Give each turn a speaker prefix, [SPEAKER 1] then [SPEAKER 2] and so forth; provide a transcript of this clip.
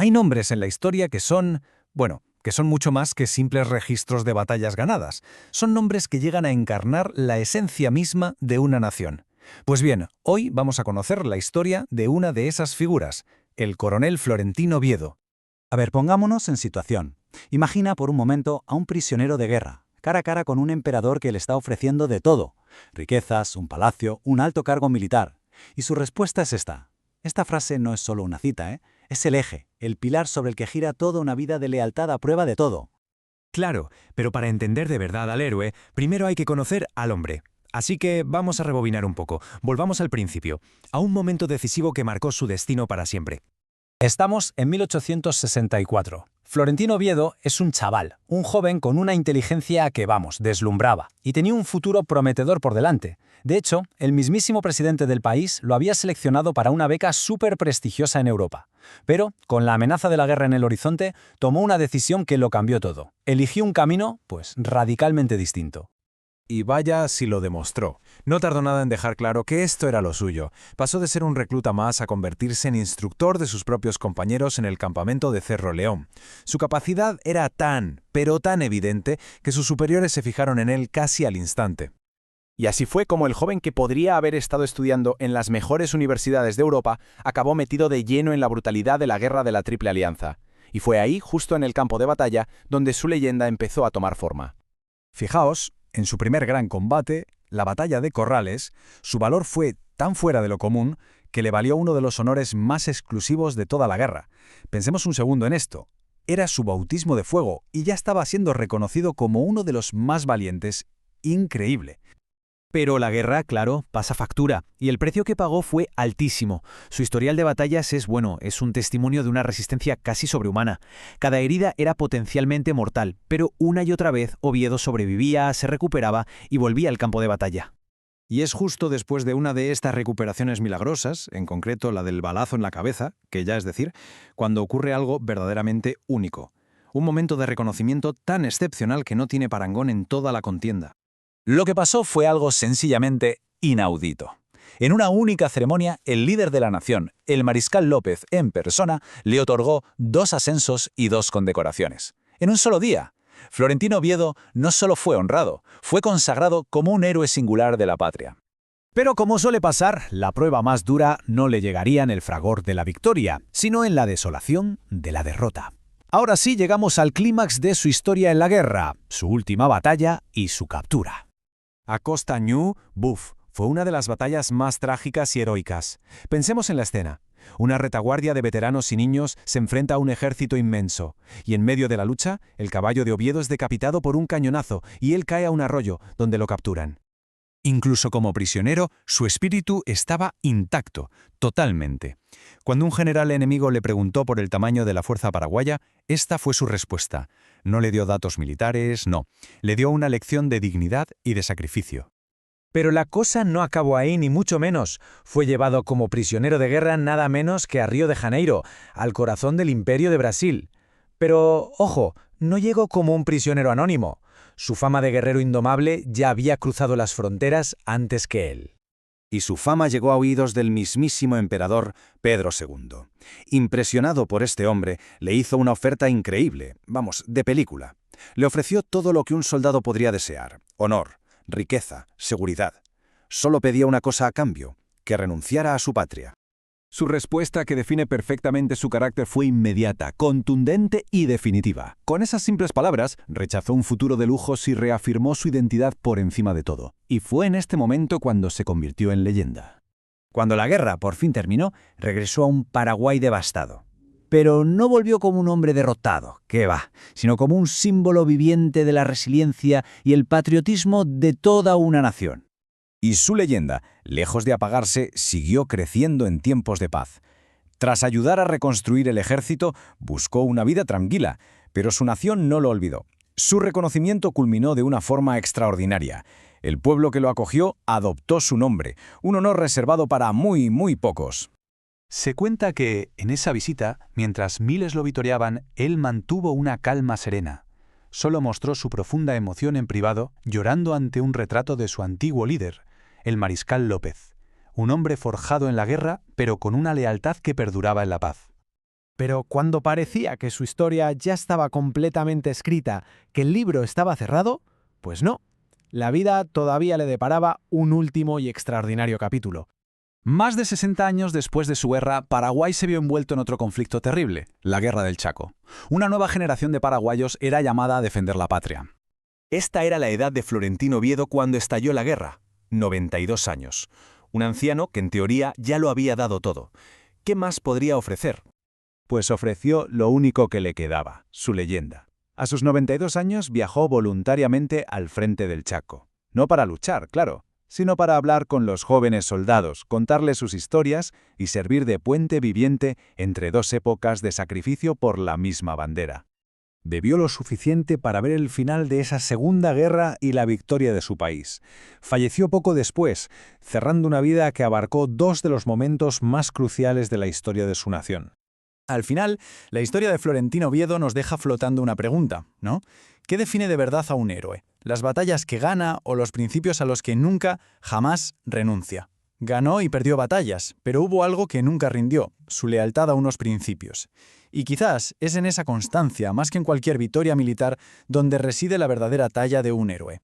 [SPEAKER 1] Hay nombres en la historia que son, bueno, que son mucho más que simples registros de batallas ganadas. Son nombres que llegan a encarnar la esencia misma de una nación. Pues bien, hoy vamos a conocer la historia de una de esas figuras, el coronel Florentino Oviedo.
[SPEAKER 2] A ver, pongámonos en situación. Imagina por un momento a un prisionero de guerra, cara a cara con un emperador que le está ofreciendo de todo: riquezas, un palacio, un alto cargo militar. Y su respuesta es esta. Esta frase no es solo una cita, es el eje, el pilar sobre el que gira toda una vida de lealtad a prueba de todo.
[SPEAKER 3] Claro, pero para entender de verdad al héroe, primero hay que conocer al hombre. Así que vamos a rebobinar un poco. Volvamos al principio, a un momento decisivo que marcó su destino para siempre.
[SPEAKER 1] Estamos en 1864. Florentino Oviedo es un chaval, un joven con una inteligencia que, deslumbraba, y tenía un futuro prometedor por delante. De hecho, el mismísimo presidente del país lo había seleccionado para una beca súper prestigiosa en Europa. Pero, con la amenaza de la guerra en el horizonte, tomó una decisión que lo cambió todo. Eligió un camino, radicalmente distinto.
[SPEAKER 4] Y vaya si lo demostró. No tardó nada en dejar claro que esto era lo suyo. Pasó de ser un recluta más a convertirse en instructor de sus propios compañeros en el campamento de Cerro León. Su capacidad era pero tan evidente, que sus superiores se fijaron en él casi al instante.
[SPEAKER 5] Y así fue como el joven que podría haber estado estudiando en las mejores universidades de Europa acabó metido de lleno en la brutalidad de la guerra de la Triple Alianza. Y fue ahí, justo en el campo de batalla, donde su leyenda empezó a tomar forma.
[SPEAKER 1] Fijaos, en su primer gran combate, la batalla de Corrales, su valor fue tan fuera de lo común que le valió uno de los honores más exclusivos de toda la guerra. Pensemos un segundo en esto. Era su bautismo de fuego y ya estaba siendo reconocido como uno de los más valientes. Increíble.
[SPEAKER 3] Pero la guerra, claro, pasa factura, y el precio que pagó fue altísimo. Su historial de batallas es un testimonio de una resistencia casi sobrehumana. Cada herida era potencialmente mortal, pero una y otra vez Oviedo sobrevivía, se recuperaba y volvía al campo de batalla.
[SPEAKER 4] Y es justo después de una de estas recuperaciones milagrosas, en concreto la del balazo en la cabeza, que ya es decir, cuando ocurre algo verdaderamente único. Un momento de reconocimiento tan excepcional que no tiene parangón en toda la contienda.
[SPEAKER 2] Lo que pasó fue algo sencillamente inaudito. En una única ceremonia, el líder de la nación, el mariscal López en persona, le otorgó 2 ascensos y 2 condecoraciones. En un solo día. Florentino Oviedo no solo fue honrado, fue consagrado como un héroe singular de la patria.
[SPEAKER 1] Pero como suele pasar, la prueba más dura no le llegaría en el fragor de la victoria, sino en la desolación de la derrota. Ahora sí llegamos al clímax de su historia en la guerra, su última batalla y su captura.
[SPEAKER 4] Acosta Ñu, fue una de las batallas más trágicas y heroicas. Pensemos en la escena. Una retaguardia de veteranos y niños se enfrenta a un ejército inmenso, y en medio de la lucha, el caballo de Oviedo es decapitado por un cañonazo y él cae a un arroyo, donde lo capturan.
[SPEAKER 1] Incluso como prisionero, su espíritu estaba intacto, totalmente. Cuando un general enemigo le preguntó por el tamaño de la fuerza paraguaya, esta fue su respuesta. No le dio datos militares, no. Le dio una lección de dignidad y de sacrificio. Pero la cosa no acabó ahí, ni mucho menos. Fue llevado como prisionero de guerra nada menos que a Río de Janeiro, al corazón del Imperio de Brasil. Pero, ojo, no llegó como un prisionero anónimo. Su fama de guerrero indomable ya había cruzado las fronteras antes que él.
[SPEAKER 6] Y su fama llegó a oídos del mismísimo emperador Pedro II. Impresionado por este hombre, le hizo una oferta increíble, de película. Le ofreció todo lo que un soldado podría desear: honor, riqueza, seguridad. Solo pedía una cosa a cambio: que renunciara a su patria.
[SPEAKER 4] Su respuesta, que define perfectamente su carácter, fue inmediata, contundente y definitiva. Con esas simples palabras, rechazó un futuro de lujos y reafirmó su identidad por encima de todo. Y fue en este momento cuando se convirtió en leyenda.
[SPEAKER 2] Cuando la guerra por fin terminó, regresó a un Paraguay devastado. Pero no volvió como un hombre derrotado, sino como un símbolo viviente de la resiliencia y el patriotismo de toda una nación.
[SPEAKER 6] Y su leyenda, lejos de apagarse, siguió creciendo en tiempos de paz. Tras ayudar a reconstruir el ejército, buscó una vida tranquila, pero su nación no lo olvidó. Su reconocimiento culminó de una forma extraordinaria. El pueblo que lo acogió adoptó su nombre, un honor reservado para muy, muy pocos.
[SPEAKER 7] Se cuenta que, en esa visita, mientras miles lo vitoreaban, él mantuvo una calma serena. Solo mostró su profunda emoción en privado, llorando ante un retrato de su antiguo líder, el mariscal López, un hombre forjado en la guerra, pero con una lealtad que perduraba en la paz.
[SPEAKER 3] Pero cuando parecía que su historia ya estaba completamente escrita, que el libro estaba cerrado, pues no. La vida todavía le deparaba un último y extraordinario capítulo.
[SPEAKER 1] Más de 60 años después de su guerra, Paraguay se vio envuelto en otro conflicto terrible, la Guerra del Chaco. Una nueva generación de paraguayos era llamada a defender la patria.
[SPEAKER 5] Esta era la edad de Florentino Oviedo cuando estalló la guerra, 92 años. Un anciano que en teoría ya lo había dado todo. ¿Qué más podría ofrecer?
[SPEAKER 2] Pues ofreció lo único que le quedaba, su leyenda. A sus 92 años viajó voluntariamente al frente del Chaco. No para luchar, claro, sino para hablar con los jóvenes soldados, contarles sus historias y servir de puente viviente entre dos épocas de sacrificio por la misma bandera. Bebió lo suficiente para ver el final de esa segunda guerra y la victoria de su país. Falleció poco después, cerrando una vida que abarcó dos de los momentos más cruciales de la historia de su nación.
[SPEAKER 8] Al final, la historia de Florentino Oviedo nos deja flotando una pregunta, ¿no? ¿Qué define de verdad a un héroe? ¿Las batallas que gana o los principios a los que nunca, jamás renuncia? Ganó y perdió batallas, pero hubo algo que nunca rindió, su lealtad a unos principios. Y quizás es en esa constancia, más que en cualquier victoria militar, donde reside la verdadera talla de un héroe.